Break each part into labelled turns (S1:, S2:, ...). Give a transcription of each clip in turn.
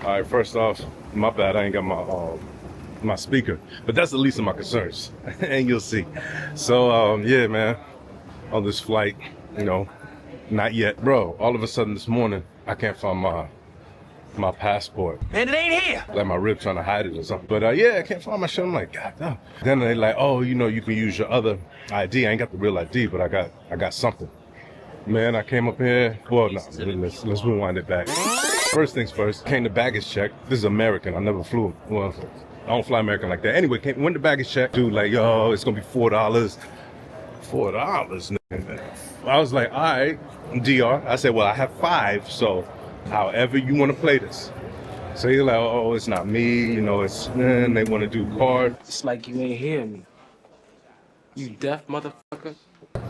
S1: All right, first off, my bad, I ain't got my speaker, but that's the least of my concerns, and you'll see. So, yeah, man, on this flight, you know, not yet. Bro, all of a sudden this morning, I can't find my passport.
S2: And it ain't here.
S1: Like my rib trying to hide it or something. But yeah, I can't find my shit. I'm like, God damn. Then they like, oh, you know, you can use your other ID. I ain't got the real ID, but I got something. Man, I came up here. Well, no, let's rewind it back. First things first, came to baggage check. This is American. I never flew. Well, I don't fly American like that. Anyway, went to baggage check. Dude, like, yo, it's gonna be $4. $4, nigga. I was like, all right, DR. I said, well, I have 5, so however you want to play this. So you're like, oh, it's not me, you know, it's, they want to do card.
S2: It's like you ain't hear me. You deaf motherfucker?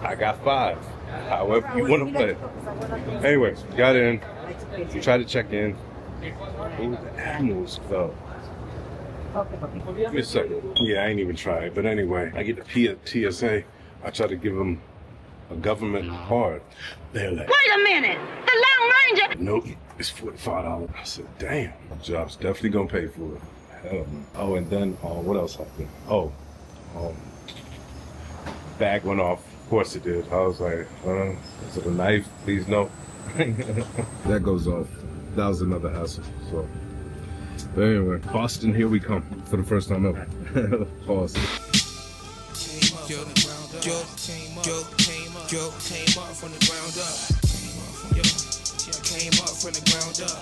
S1: I got 5, however you want to play. Anyway, got in, tried to check in. Ooh, the animals, though. Give me a second. Yeah, I ain't even tried, but anyway, I get the TSA. I try to give them a government card. They're like,
S3: wait a minute, the Lone Ranger.
S1: Nope, it's $45. I said, damn, my job's definitely gonna pay for it. Hell no. Oh, and then, what else happened? Oh, bag went off. Of course it did. I was like, is it a knife? Please no. That goes off. That was another hassle, so. But anyway, Boston, here we come for the first time ever. Pause.
S4: Came up from the ground up. Came up from the ground up.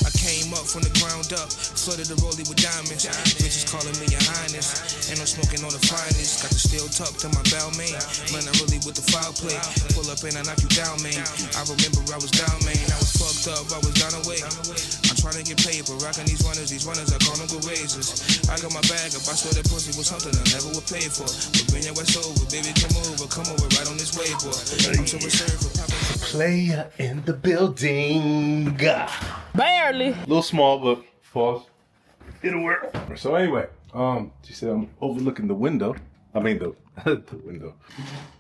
S4: I came up from the ground up. Flooded the rollie with diamonds. Bitches calling me your highness. And I'm smoking on the finest. Got the steel tucked to my bell, man. Man, I really with the foul play. Pull up and I knock you down, man. I remember I was down, man. I was fucked up, I was down away. I'm trying to get paper, rocking these runners, I call them good razors. I got my bag up, I swear that pussy was something I never would pay for. But bring your ass over, baby, come over right on this wave, boy. I'm so reserved for popping.
S1: Player in the building.
S5: Barely.
S1: A little small, but pause. It'll work. So anyway, she said I'm overlooking the window. I mean the window.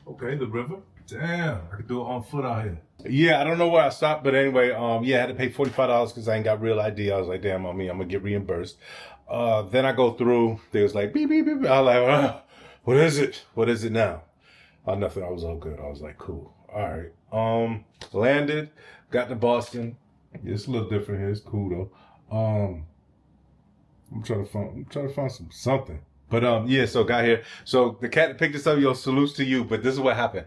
S1: Okay, the river. Damn, I could do it on foot out here. Yeah, I don't know where I stopped, but anyway, yeah, I had to pay $45 because I ain't got real ID. I was like, damn, on me, I'm gonna get reimbursed. Then I go through. They was like, beep beep beep. I was like, what is it? What is it now? Nothing. I was all good. I was like, cool. All right. Landed. Got to Boston. It's a little different here. It's cool though. I'm trying to find something. But yeah, so got here. So the cat that picked us up, yo, salutes to you. But this is what happened.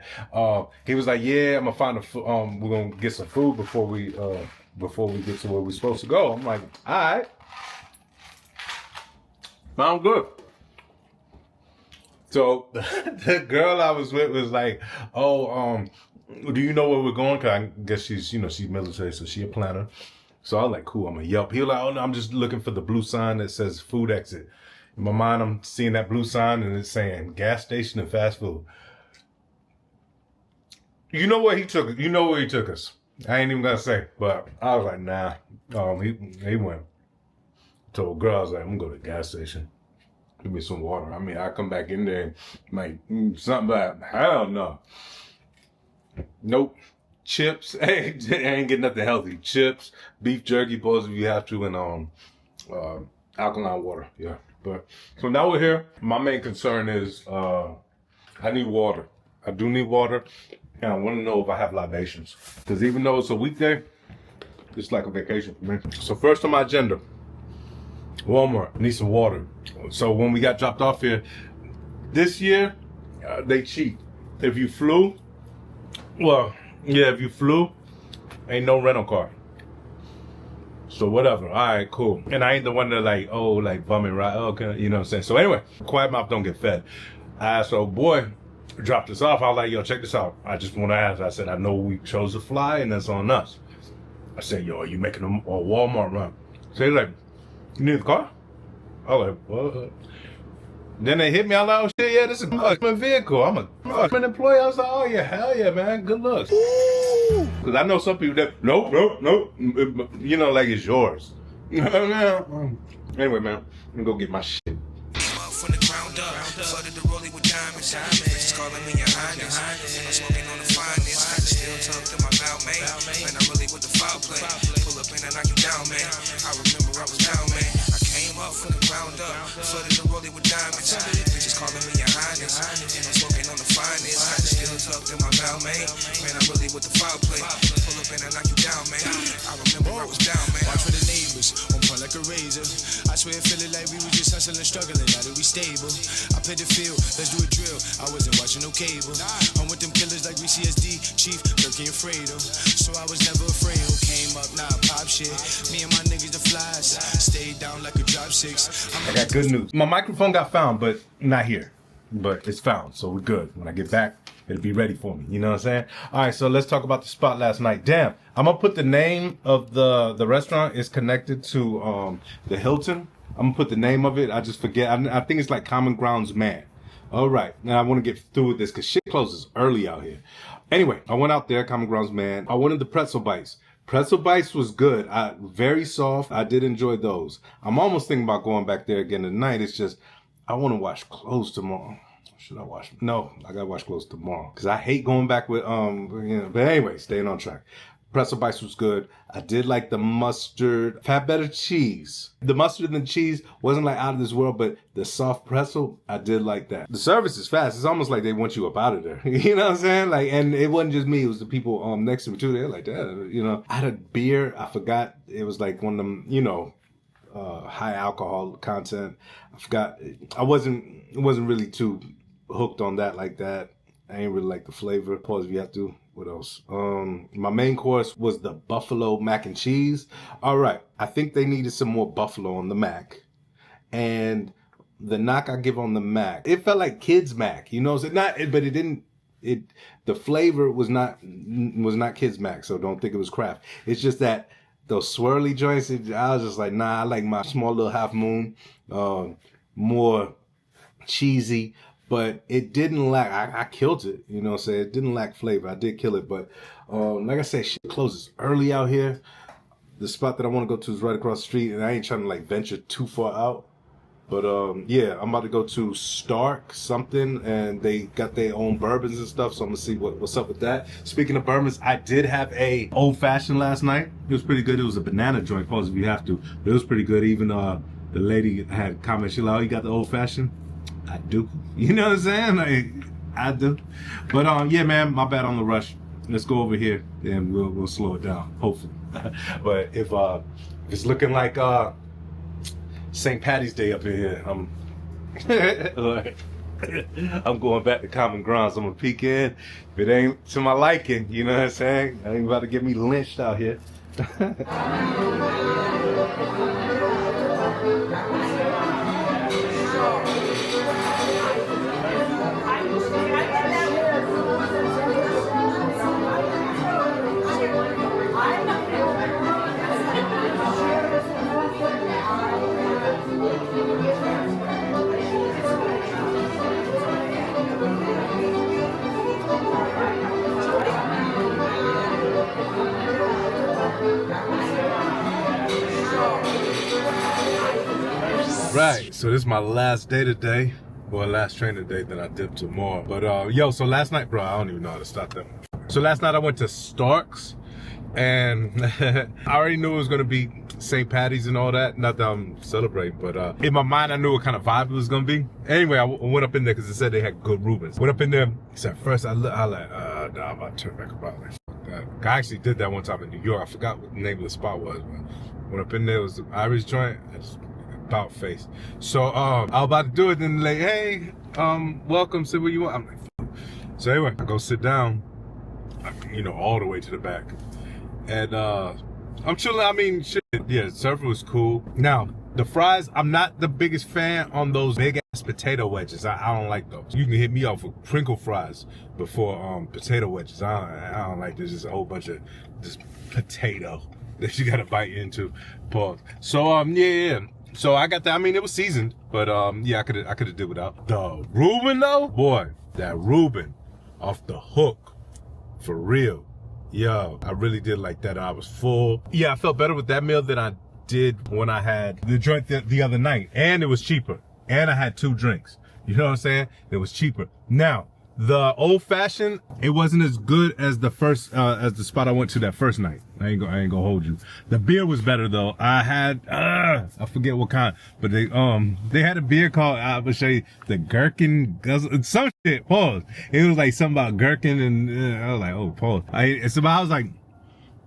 S1: He was like, yeah, I'm gonna find we're gonna get some food before we get to where we're supposed to go. I'm like, all right. Sound good. So the girl I was with was like, oh, do you know where we're going? Cause I guess she's military, so she a planner. So I was like, cool, I'm a Yelp. He was like, oh no, I'm just looking for the blue sign that says food exit. In my mind, I'm seeing that blue sign and it's saying gas station and fast food. You know where he took us? You know where he took us? I ain't even gonna say, but I was like, nah. He went. Told girl, I was like, I'm gonna go to the gas station. Give me some water. I mean, I come back in there and like something bad. Hell no. Nope. Chips. Hey, I ain't getting nothing healthy. Chips, beef jerky, both if you have to, and alkaline water. Yeah. But so now we're here. My main concern is I need water. I do need water, and I want to know if I have libations. Because even though it's a weekday, it's like a vacation for me. So first on my agenda, Walmart. Need some water. So when we got dropped off here, this year, they cheat. If you flew, well, yeah, if you flew, ain't no rental car. So whatever, all right, cool. And I ain't the one that like bumming right, okay, you know what I'm saying? So anyway, quiet mouth don't get fed. So boy, dropped us off. I was like, yo, check this out. I just want to ask. I said, I know we chose to fly and that's on us. I said, yo, are you making a Walmart run? So he's like, you need the car? I was like, what? Then they hit me. I was like, oh shit, yeah, this is a government vehicle. I'm a government employee. I was like, oh yeah, hell yeah, man, good looks. Because I know some people that, nope, you know, like it's yours. Anyway, man, I'm gonna go get my shit.
S4: From the ground up, flooded the rollie with diamonds. Bitches calling me your highness. And I'm smoking on the finest. Got the steel tucked in my belt, man. Man, I'm really with the foul play. Pull up in and knock you down, man. I remember I was down, man. I came up from the ground up. Flooded the rollie with diamonds. Bitches calling me your highness. And I'm smoking on the finest. Got the steel tucked in my belt, man. Man, I'm really with the foul play. Pull up in and knock you down, man. I remember I was down, man.
S5: Watch for the neighbors, on point like a razor. I swear it feeling like we were just hustling, struggling, now that we stable. I play the field, let's do a drill. I wasn't watching no cable. I'm with them killers like CSD, Chief, Lurky and Fredo. So I was never afraid. Who came up, nah, pop shit. Me and my niggas the flies, stayed down like a drop six.
S1: I got good news. My microphone got found, but not here. But it's found, so we're good. When I get back, it'll be ready for me. You know what I'm saying? All right, so let's talk about the spot last night. Damn, I'm gonna put the name of the restaurant is connected to the Hilton. I'm gonna put the name of it. I just forget. I think it's like Common Grounds Man. All right, now I want to get through with this because shit closes early out here. Anyway, I went out there, Common Grounds Man. I wanted the pretzel bites. Pretzel bites was good. Very soft. I did enjoy those. I'm almost thinking about going back there again tonight. It's just I want to wash clothes tomorrow. Should I wash? No, I gotta wash clothes tomorrow because I hate going back with But anyway, staying on track. Pretzel bites was good. I did like the mustard, fat better cheese. The mustard and the cheese wasn't like out of this world, but the soft pretzel, I did like that. The service is fast. It's almost like they want you up out of there. You know what I'm saying? Like, and it wasn't just me. It was the people next to me too. They're like that. You know, I had a beer. I forgot. It was like one of them. You know. High alcohol content. I forgot. It wasn't really too hooked on that like that. I ain't really like the flavor. Pause if you have to. What else? My main course was the buffalo mac and cheese. All right. I think they needed some more buffalo on the mac. And the knock I give on the mac, it felt like kids mac, you know, so but it didn't, the flavor was not kids mac. So don't think it was Kraft. It's just that those swirly joints, I was just like, nah, I like my small little half moon, more cheesy, but it didn't lack, I killed it, you know what I'm saying? It didn't lack flavor, I did kill it, but like I said, shit closes early out here. The spot that I want to go to is right across the street, and I ain't trying to like venture too far out. But yeah, I'm about to go to Stark something, and they got their own bourbons and stuff, so I'm gonna see what's up with that. Speaking of bourbons, I did have a old fashioned last night. It was pretty good. It was a banana joint, pause if you have to, but it was pretty good. Even the lady had commented, she like, oh, you got the old fashioned? I do. You know what I'm saying? Like, I do. But yeah, man, my bad on the rush. Let's go over here and we'll slow it down, hopefully. But if it's looking like St. Patty's Day up in here, I'm going back to Common Grounds. I'm gonna peek in. If it ain't to my liking, you know what I'm saying? I ain't about to get me lynched out here. Right, so this is my last day today, or last training day, then I dip tomorrow. But yo, so last night, bro, I don't even know how to stop that. So last night I went to Stark's, and I already knew it was gonna be St. Patty's and all that. Not that I'm celebrating, but in my mind I knew what kind of vibe it was gonna be. Anyway, I went up in there because it said they had good Reubens. Went up in there, so at first I like, nah, I'm about to turn back about. Like, fuck that. I actually did that one time in New York. I forgot what the name of the spot was, but went up in there, it was the Irish joint. About face. So I was about to do it, then like, hey, welcome, sit where you want. I'm like, fuck. So anyway, I go sit down, you know, all the way to the back. And I'm chilling. I mean, shit, yeah, the surfer was cool. Now, the fries, I'm not the biggest fan on those big ass potato wedges. I don't like those. You can hit me off with crinkle fries before potato wedges. I don't like this. Just a whole bunch of this potato that you gotta bite into. Pause. So yeah. So I got that. I mean, it was seasoned, but yeah, I could have did without. The Reuben though, boy, that Reuben off the hook, for real. Yo, I really did like that. I was full. Yeah, I felt better with that meal than I did when I had the joint the other night, and it was cheaper, and I had 2 drinks. You know what I'm saying? It was cheaper. Now, the old fashioned, it wasn't as good as the first, as the spot I went to that first night. I ain't gonna hold you. The beer was better though. I had, I forget what kind, but they had a beer called, I will show you, the Gherkin, some shit, pause. It was like something about gherkin and I was like, oh, pause. I was like,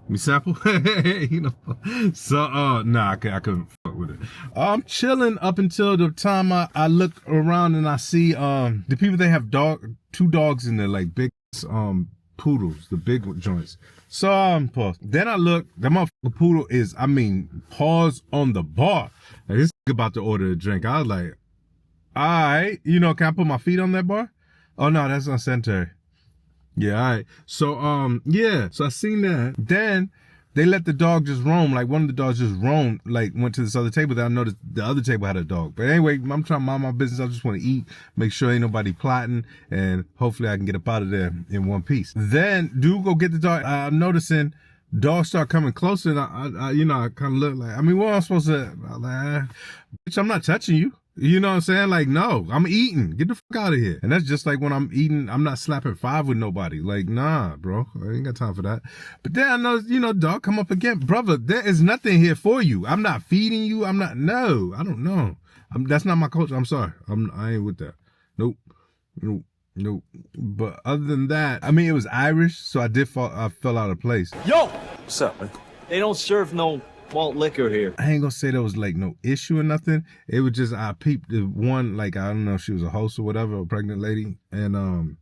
S1: me sample, you know. So, nah, I couldn't fuck with it. I'm chilling up until the time I look around and I see, the people, they have two dogs in there, like big, poodles, the big joints. So, pause. Then I look, that motherfucker poodle is, I mean, paws on the bar. Like, this about to order a drink. I was like, all right, you know, can I put my feet on that bar? Oh no, that's on sanitary. Yeah, all right. So, yeah. So I seen that. Then they let the dog just roam. Like one of the dogs just roamed, like went to this other table. Then I noticed the other table had a dog. But anyway, I'm trying to mind my business. I just want to eat, make sure ain't nobody plotting, and hopefully I can get up out of there in one piece. Then dude go get the dog. I'm noticing dogs start coming closer, and I you know, I kind of look like, I mean, what am I supposed to? I'm like, bitch, I'm not touching you. You know what I'm saying? Like, no, I'm eating. Get the fuck out of here. And that's just like when I'm eating, I'm not slapping five with nobody. Like, nah, bro. I ain't got time for that. But then I know, you know, dog come up again. Brother, there is nothing here for you. I'm not feeding you. No, I don't know. That's not my culture. I'm sorry. I ain't with that. Nope. But other than that, I mean, it was Irish, so I fell out of place.
S2: Yo! What's up, man? They don't serve no malt liquor here.
S1: I ain't gonna say there was like no issue or nothing. It was just, I peeped the one, like, I don't know if she was a host or whatever, a pregnant lady. And,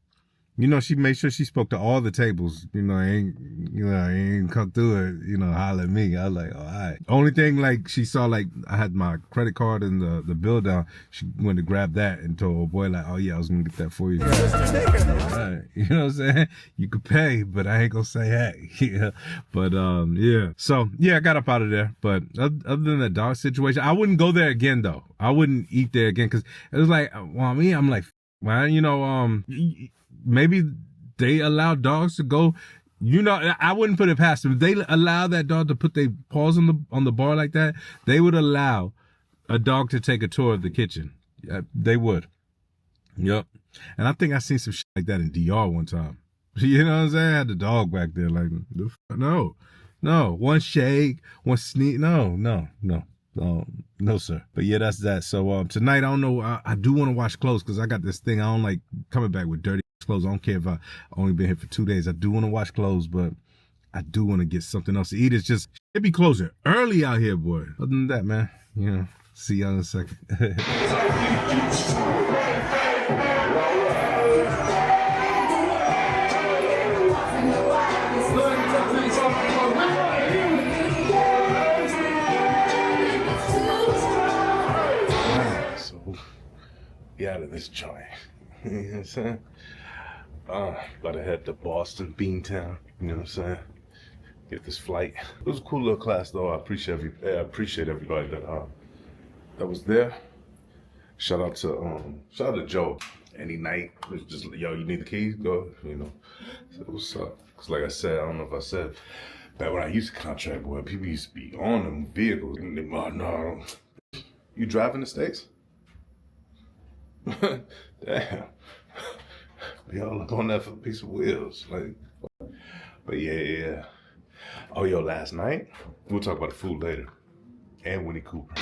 S1: you know, she made sure she spoke to all the tables. You know, I ain't come through it, you know, holler at me. I was like, all right. Only thing, like, she saw, like, I had my credit card and the bill down. She went to grab that and told her boy, like, oh yeah, I was gonna get that for you. All right. You know what I'm saying? You could pay, but I ain't gonna say hey. Yeah. But, yeah. So, yeah, I got up out of there. But other than that dog situation, I wouldn't go there again, though. I wouldn't eat there again, because it was like, well, I mean, I'm like, man, you know, maybe they allow dogs to go, you know, I wouldn't put it past them. If they allow that dog to put their paws on the bar like that, they would allow a dog to take a tour of the kitchen. They would. Yep. And I think I seen some shit like that in DR one time. You know what I'm saying? I had the dog back there like, no, one shake, one sneak. No, sir. But yeah, that's that. So tonight, I don't know. I do want to wash clothes because I got this thing. I don't like coming back with dirty clothes. I don't care if I only been here for 2 days. I do want to wash clothes, but I do want to get something else to eat. It's just, it be closing early out here, boy. Other than that, man, you know, see y'all in a second. Out of this joint. You know what I'm saying? About to head to Boston, Beantown. You know what I'm saying? Get this flight. It was a cool little class though. I appreciate everybody that was there. Shout out to Joe. Any night, it's just, yo, you need the keys? Go, you know. So what's up? Cause like I said, I don't know if I said, back when I used to contract, boy, people used to be on them vehicles. And they, oh, no, you driving the States? Damn. Y'all look on that for a piece of wheels. Like, but yeah. Oh, yo, last night? We'll talk about the food later. And Winnie Cooper.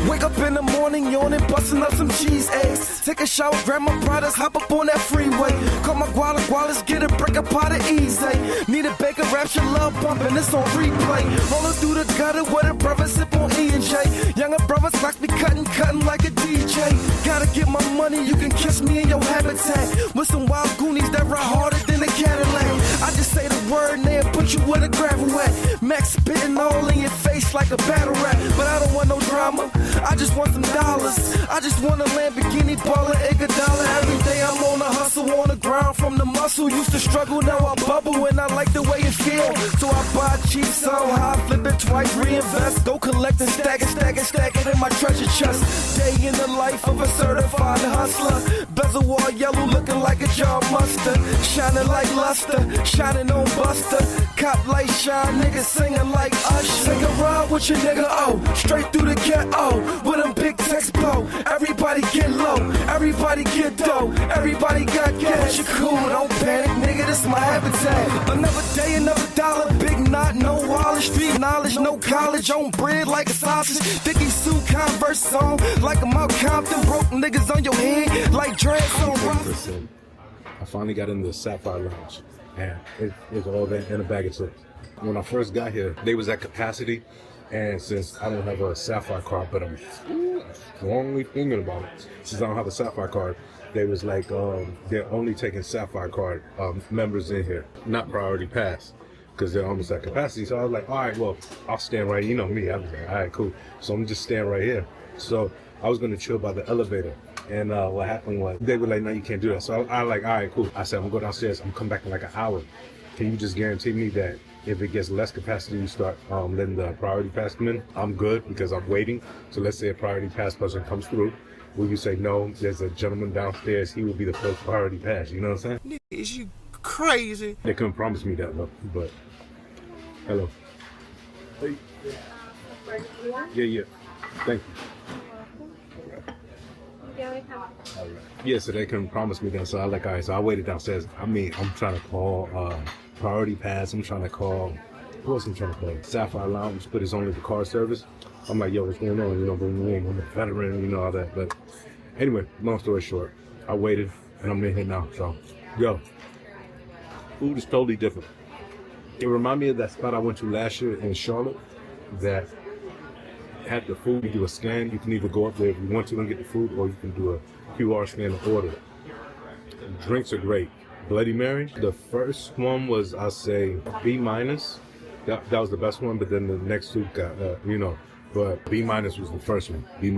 S6: Wake up in the morning, yawning, busting up some cheese eggs. Take a shower, grab my products, hop up on that freeway. Call my gualas, get a break up out of easy. Need a baker, rapture, love bumping, it's on replay. Rolling through the gutter with a brother, sip on E&J. Younger brothers like me cutting like a DJ. Gotta get my money, you can kiss me in your habitat. With some wild goonies that ride harder than a Cadillac. I just say the word, and they'll put you with a gravel wet. Max spitting all in your face like a battle rap. But I don't want no drama, I just want some dollars. I just want a Lamborghini, Paula, Iguodala. Every day I'm on a hustle, on the ground from the mother. hustle, used to struggle, now I bubble, and I like the way it feels. So I buy cheap, sell high, flip it twice, reinvest, go collect and stack it in my treasure chest. Day in the life of a certified hustler. Bezel wall yellow, looking like a jar of mustard. Shining like luster, shining on Buster. Cop light shine, niggas singing like Usher. Take a ride with your nigga, oh, straight through the ghetto. With them big text blow, everybody get low, everybody get dough, everybody got cash. You cool, don't panic, nigga, this my habitat. Another day, another dollar, big knot, no wallet, street knowledge, no college, on bread like a sausage. Thicky suit, Converse on, like a Mount Compton, broke niggas on your head, like dreads on rock.
S1: I finally got into the Sapphire Lounge, and it's all that in a bag of chips. When I first got here, they was at capacity, and since I don't have a Sapphire card, but I'm strongly thinking about it, since I don't have a Sapphire card, they was like, they're only taking Sapphire card members in here, not Priority Pass, because they're almost at capacity. So I was like, all right, well, I'll stand right, you know me, I was like, all right, cool. So I'm just stand right here. So I was gonna chill by the elevator. And what happened was, they were like, no, you can't do that. So I was like, all right, cool. I said, I'm gonna go downstairs, I'm gonna come back in like an hour. Can you just guarantee me that if it gets less capacity, you start letting the Priority Pass come in? I'm good because I'm waiting. So let's say a Priority Pass person comes through. Will you say, no, there's a gentleman downstairs, he will be the first Priority Pass, you know what I'm saying?
S5: Is you crazy?
S1: They couldn't promise me that, but hello. Hey. Yeah, thank you. Yeah, so they couldn't promise me that, so I was like, all right, so I waited downstairs. I mean, I'm trying to call Priority Pass, I'm trying to call, who else I'm trying to call? Sapphire Lounge, but it's only the car service. I'm like, yo, what's going on? You know, I'm a veteran, you know, all that. But anyway, long story short, I waited, and I'm in here now, so, yo, food is totally different. It reminded me of that spot I went to last year in Charlotte that had the food. You do a scan, you can either go up there if you want to and get the food, or you can do a QR scan and order it. Drinks are great. Bloody Mary, the first one was, I'll say, B-. That was the best one, but then the next two got, you know, but B- was the first one. B-,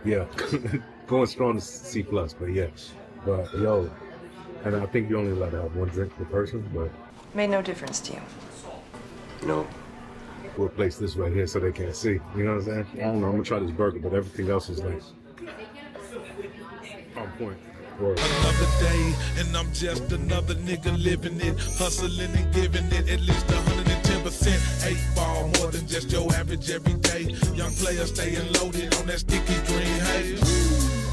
S1: yeah. Going strong to C+, but yeah. But yo, and I think you're only allowed to have one drink per person, but.
S7: Made no difference to you?
S1: No. We'll place this right here so they can't see. You know what I'm saying? I don't know, I'm gonna try this burger, but everything else is nice. On point. Word.
S8: Another day, and I'm just another nigga living it, hustling and giving it at least 110%. 8 ball, more than just your average every day. Young player staying loaded on that sticky green haze.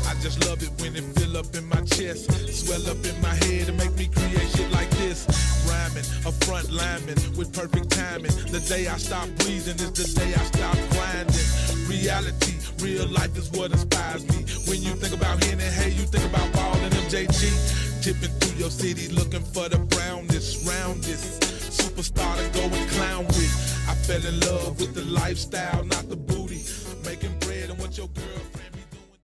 S8: I just love it when it fill up in my chest, swell up in my head and make me create shit like this. Rhyming, a front lineman with perfect timing. The day I stop breathing is the day I stop grinding. Reality, real life is what inspires me. When you think about Henny, hey, you think about ball and MJG. Tipping through your city looking for the brownness, roundest superstar to go and clown with. I fell in love with the lifestyle, not the booty. Making bread and what your girl